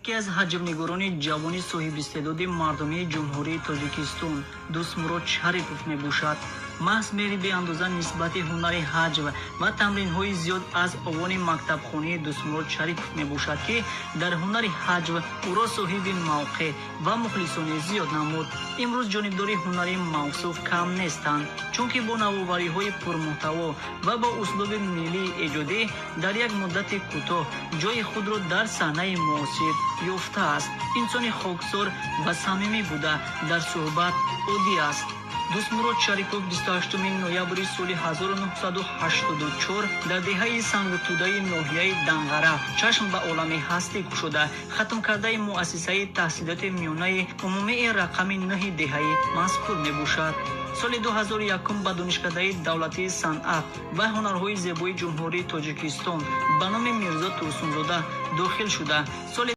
یکی از حجم‌نگاران جوان صاحب استعداد مردمی جمهوری تاجیکستان دوستمراد شریفов میباشد. محض میل بی‌اندازه نسبت هنر حج و تمرین‌های زیاد از آوان مکتبخانه دوستمراد شریفов میباشد که در هنر حج او را صاحب موقع و مخلصان زیاد نمود. امروز جانبدار هنر موصوف کم نیستند، چونکه با نوآوری‌های پرمحتوا و با اسلوب ملی ایجادی در یک مدت کوتاه جای خود را در صحنه معاصر یافته است. انسان خاکسار و صمیمی بوده در صحبت عادی است. دوستمراد شریفов 28 نوامبر سال 1984 در دهه سنگ‌توده ناحیه دنغره چشم به عالم هستی گشوده ختم کرده مؤسسه تحصیلات میانه عمومی رقم 9 دهه مذکور میباشد. سال 2001 به دانشکده دولتی صنعت و هنرهای زیبای جمهوری تاجیکستان به نام میرزا توسن‌زاده داخل شده. سال